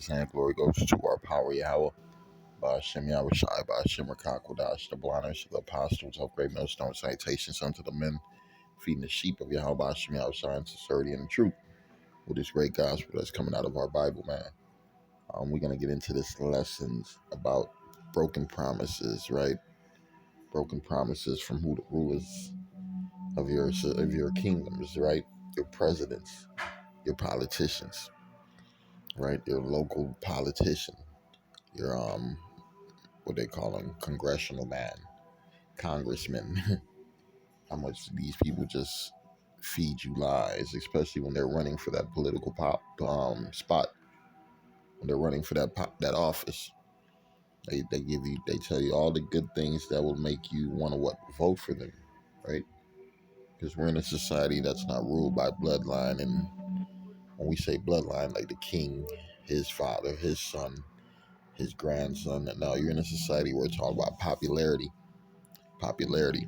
And glory goes to our power, Yahweh. Ba'ashem Yahushai, Ba'ashem Rakakwadash, the blinders, the apostles of great millstone, citations unto the men, feeding the sheep of Yahweh, Ba'ashem Yahushai, in sincerity and truth, with this great gospel that's coming out of our Bible, man. We're going to get into this lessons about broken promises, right? Broken promises from who the rulers of your kingdoms, right? Your presidents, your politicians, right? Your local politician, your what they call them, congressional man, congressman. How much these people just feed you lies, especially when they're running for that political spot, when they're running for that office. They tell you all the good things that will make you want to vote for them, right? Because we're in a society that's not ruled by bloodline, and when we say bloodline, like the king, his father, his son, his grandson. No, you're in a society where it's all about popularity. Popularity.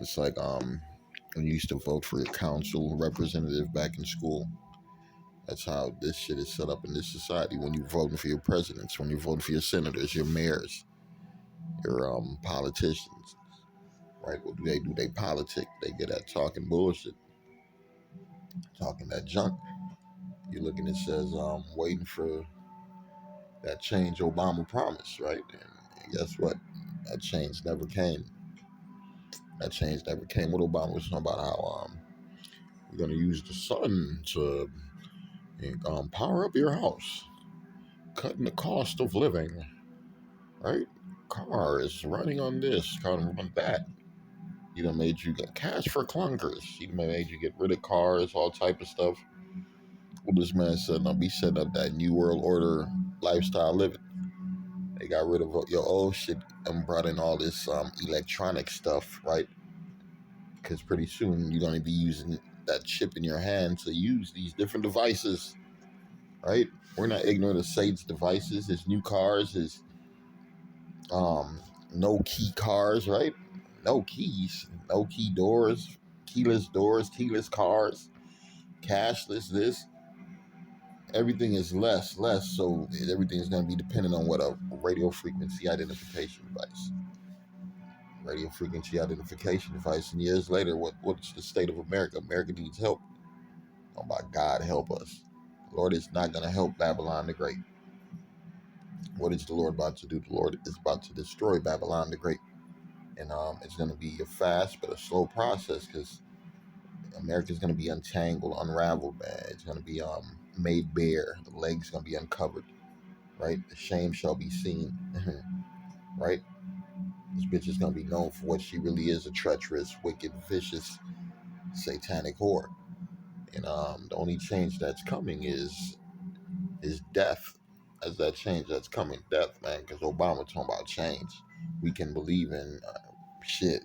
It's like when you used to vote for your council representative back in school. That's how this shit is set up in this society. When you're voting for your presidents, when you're voting for your senators, your mayors, your politicians, right? What do? They politic. They get at talking bullshit, talking that junk. You're looking, it says, waiting for that change Obama promised, right? And guess what? That change never came. That change never came. What Obama was talking about, how we're going to use the sun to power up your house, cutting the cost of living, right? Cars running on this, kind of on that. You done made you get cash for clunkers. You done made you get rid of cars, all type of stuff. Well, this man said, "I'll be setting up that new world order lifestyle living." They got rid of your old shit and brought in all this electronic stuff, right? Because pretty soon you're going to be using that chip in your hand to use these different devices, right? We're not ignorant of Satan's devices, his new cars, his no key cars, right? No keys, no key doors, keyless cars, cashless this. Everything is less, so everything is going to be dependent on what a radio frequency identification device. Radio frequency identification device. And years later, what's the state of America? America needs help. Oh my God, help us. The Lord is not going to help Babylon the Great. What is the Lord about to do? The Lord is about to destroy Babylon the Great. And it's going to be a fast but a slow process, because America's going to be untangled, unraveled, man. It's going to be made bare. The legs going to be uncovered, right? The shame shall be seen, right? This bitch is going to be known for what she really is, a treacherous, wicked, vicious, satanic whore. And the only change that's coming is death. As that change that's coming, death, man. Because Obama talking about change. We can believe in shit.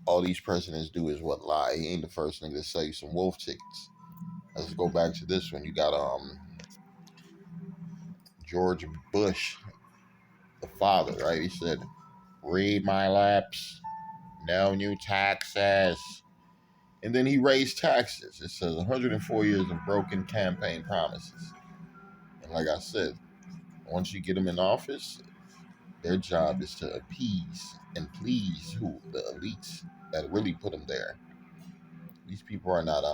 All these presidents do is what? Lie. He ain't the first nigga to sell you some wolf tickets. Let's go back to this one. You got George Bush, the father, right? He said, "Read my lips, no new taxes." And then he raised taxes. It says 104 years of broken campaign promises. And like I said, once you get them in office, their job is to appease and please who? The elites that really put them there. These people are not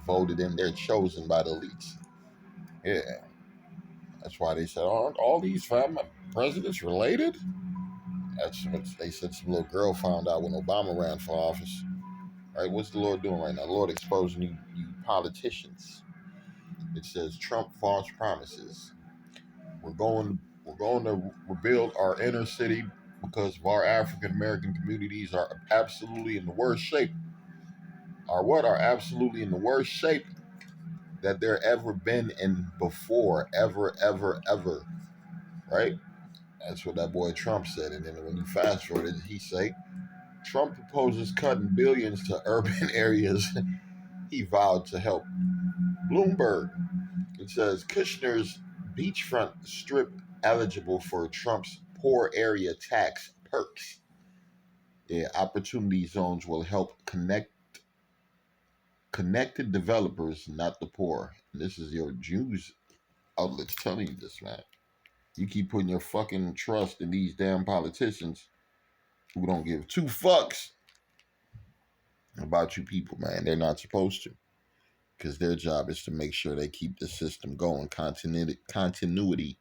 voted in; they're chosen by the elites. Yeah, that's why they said, "Aren't all these family presidents related?" That's what they said. Some little girl found out when Obama ran for office. All right, what's the Lord doing right now? The Lord exposing you politicians. It says Trump false promises. We're going to rebuild our inner city because of our African American communities are absolutely in the worst shape. Are absolutely in the worst shape that there ever been in before, ever. Right? That's what that boy Trump said. And then when you fast forward, he say Trump proposes cutting billions to urban areas he vowed to help. Bloomberg. It says Kushner's beachfront strip eligible for Trump's poor area tax perks. Yeah, opportunity zones will help connected developers, not the poor. And this is your Jews outlets telling you this, man. You keep putting your fucking trust in these damn politicians who don't give two fucks about you people, man. They're not supposed to, because their job is to make sure they keep the system going. Continuity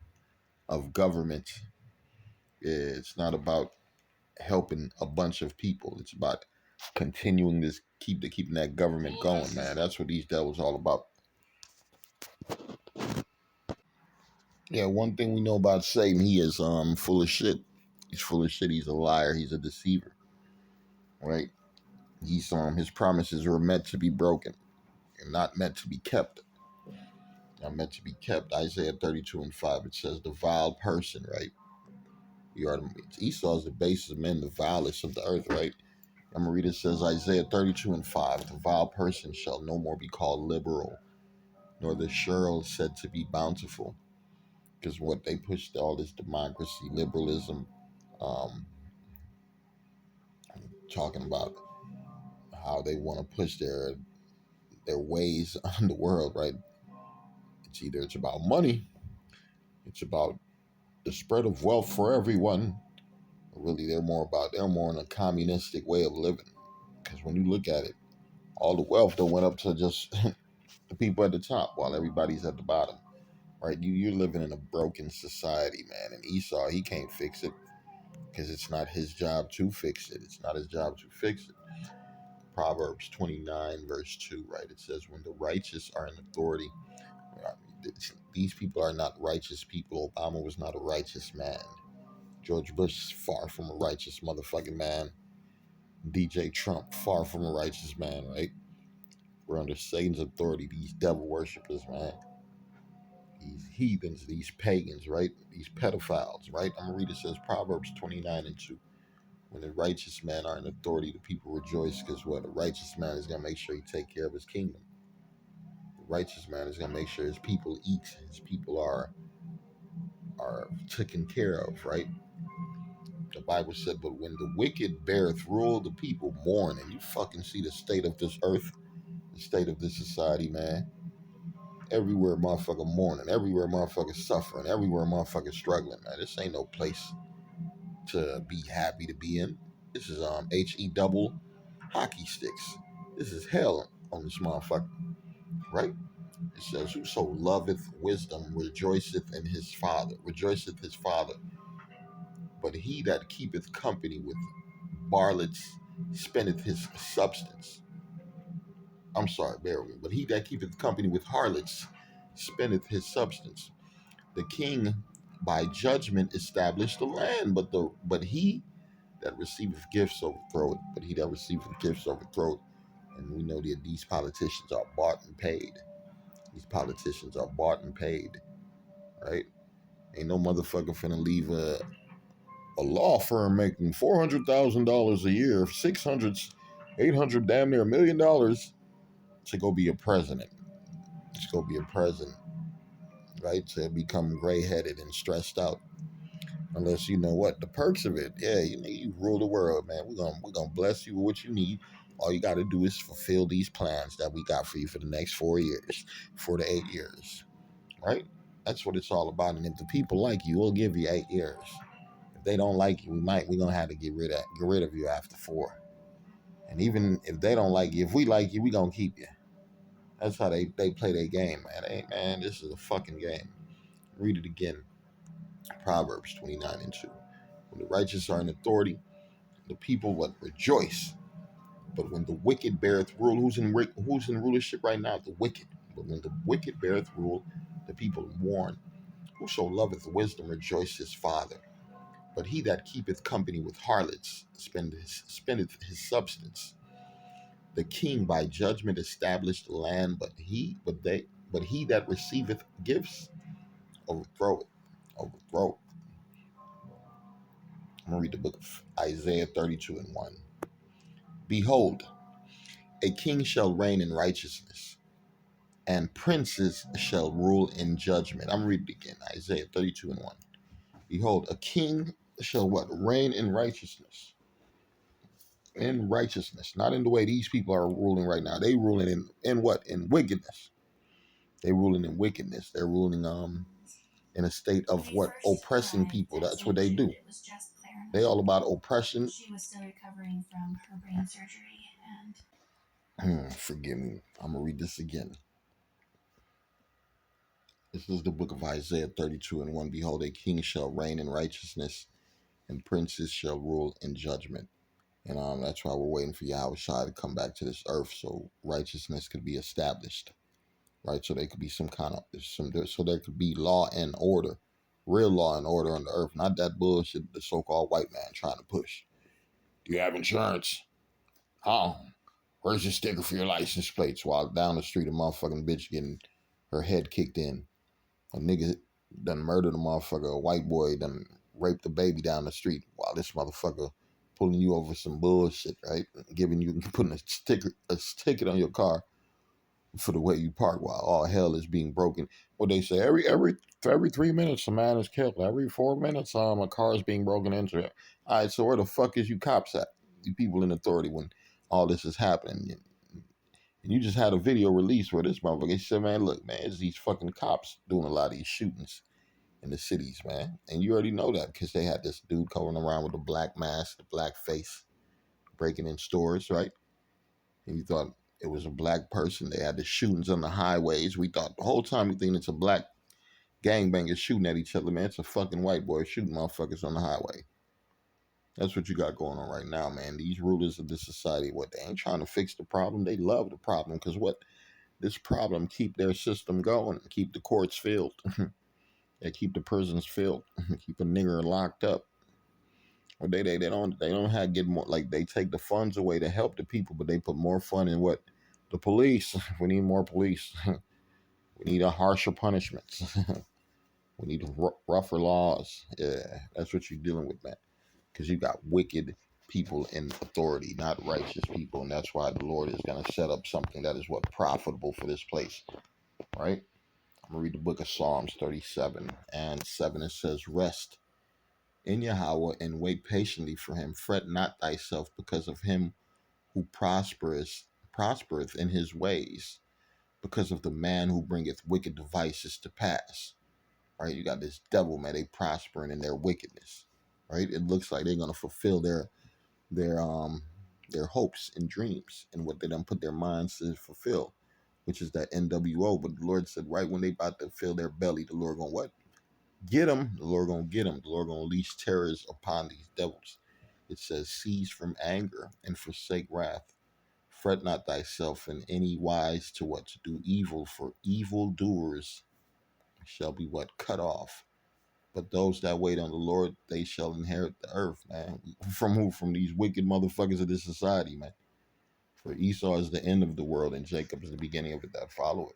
of government. It's not about helping a bunch of people. It's about continuing this, keeping that government going, man. That's what these devils all about. Yeah, one thing we know about Satan, he is full of shit. He's full of shit. He's a liar. He's a deceiver. Right? He's his promises were meant to be broken and not meant to be kept. Not meant to be kept. Isaiah 32:5. It says the vile person, right? You are Esau is the base of men, the vilest of the earth, right? I'm gonna read it. Says Isaiah 32:5. The vile person shall no more be called liberal, nor the sure said to be bountiful. Because what they pushed all this democracy, liberalism, um, talking about how they want to push their ways on the world, right? It's about money, it's about the spread of wealth for everyone. Really, they're more in a communistic way of living. Because when you look at it, all the wealth that went up to just the people at the top while everybody's at the bottom, right? You're living in a broken society, man. And Esau, he can't fix it because it's not his job to fix it. It's not his job to fix it. Proverbs 29, verse 2, right? It says, when the righteous are in authority, these people are not righteous people. Obama was not a righteous man. George Bush is far from a righteous motherfucking man. DJ Trump, far from a righteous man, right? We're under Satan's authority, these devil worshippers, man. These heathens, these pagans, right? These pedophiles, right? I'm going to read it. Says Proverbs 29:2. When the righteous men are in authority, the people rejoice because what? A righteous man is going to make sure he take care of his kingdom. The righteous man is going to make sure his people eat. His people are taken care of, right? The Bible said, but when the wicked beareth rule, the people mourn. And you fucking see the state of this earth, the state of this society, man. Everywhere motherfucker mourning, everywhere motherfucker suffering, everywhere motherfucker struggling, man. This ain't no place to be happy to be in. This is HE double hockey sticks. This is hell on this motherfucker, right? It says, whoso loveth wisdom rejoiceth his father. But he that keepeth company with varlets spendeth his substance. I'm sorry, bear with me. But he that keepeth company with harlots spendeth his substance. The king by judgment established the land, but he that receiveth gifts overthroweth. But he that receiveth gifts overthroweth. And we know that these politicians are bought and paid. These politicians are bought and paid, right? Ain't no motherfucker finna leave a law firm making $400,000 a year, 600, 800, damn near $1 million to go be a president. To go be a president, right? To become gray headed and stressed out. Unless you know what the perks of it. Yeah, you rule the world, man. We're gonna bless you with what you need. All you got to do is fulfill these plans that we got for you for the next 4 years, 4 to 8 years, right? That's what it's all about. And if the people like you, we'll give you 8 years. If they don't like you, we're gonna have to get rid of you after 4. And even if they don't like you, if we like you, we gonna keep you. That's how they play their game, man. Man, this is a fucking game. Read it again. Proverbs 29:2. When the righteous are in authority, the people would rejoice. But when the wicked beareth rule, who's in rulership right now? The wicked. But when the wicked beareth rule, the people mourn. Whoso loveth wisdom rejoiceth his father. But he that keepeth company with harlots spendeth his substance. The king by judgment established the land, but he that receiveth gifts overthroweth. Overthrow. I'm gonna read the book of Isaiah 32:1. Behold, a king shall reign in righteousness, and princes shall rule in judgment. I'm reading it again. Isaiah 32:1. Behold, a king shall what? Reign in righteousness. In righteousness. Not in the way these people are ruling right now. They ruling in what? In wickedness. They ruling in wickedness. They're ruling in a state of what? Oppressing people. That's what they do. They all about oppression. She was still recovering from her brain surgery and forgive me. I'm gonna read this again. This is the book of Isaiah 32:1. Behold, a king shall reign in righteousness, and princes shall rule in judgment. And that's why we're waiting for Yahweh Shai to come back to this earth so righteousness could be established. Right? So there could be some kind of so there could be law and order, real law and order on the earth, not that bullshit the so-called white man trying to push. Do you have insurance? Oh, where's your sticker for your license plates? While down the street, a motherfucking bitch getting her head kicked in. A nigga done murdered a motherfucker. A white boy done raped a baby down the street while this motherfucker pulling you over some bullshit, right? Giving you, putting a ticket on your car for the way you park while all hell is being broken. What they say, every 3 minutes a man is killed. Every 4 minutes a car is being broken into. All right, so where the fuck is you cops at? You people in authority when all this is happening. And you just had a video released where this motherfucker said, man, look, man, it's these fucking cops doing a lot of these shootings in the cities, man. And you already know that because they had this dude going around with a black mask, the black face, breaking in stores, right? And you thought it was a black person. They had the shootings on the highways. We thought the whole time we think it's a black gangbanger shooting at each other, man. It's a fucking white boy shooting motherfuckers on the highway. That's what you got going on right now, man. These rulers of this society, what, they ain't trying to fix the problem. They love the problem because what? This problem keep their system going, keep the courts filled. They keep the prisons filled, keep a nigger locked up. Or they don't have get more, like they take the funds away to help the people, but they put more fun in what? The police. We need more police. We need a harsher punishments. We need rougher laws. Yeah, that's what you're dealing with, man. Because you got wicked people in authority, not righteous people, and that's why the Lord is going to set up something that is what profitable for this place, right? I'm gonna read the book of Psalms 37:7. It says, "Rest in Yahweh and wait patiently for him. Fret not thyself because of him who prospereth in his ways, because of the man who bringeth wicked devices to pass." Right? You got this devil, man. They prospering in their wickedness. Right? It looks like they're gonna fulfill their their hopes and dreams and what they done put their minds to fulfill, which is that NWO. But the Lord said, right when they about to fill their belly, the Lord gonna what? Get them. The Lord gonna get them. The Lord gonna unleash terrors upon these devils. It says, cease from anger and forsake wrath. Fret not thyself in any wise to what? To do evil, for evildoers shall be what? Cut off. But those that wait on the Lord, they shall inherit the earth, man. From who? From these wicked motherfuckers of this society, man. For Esau is the end of the world, and Jacob is the beginning of it that follow it.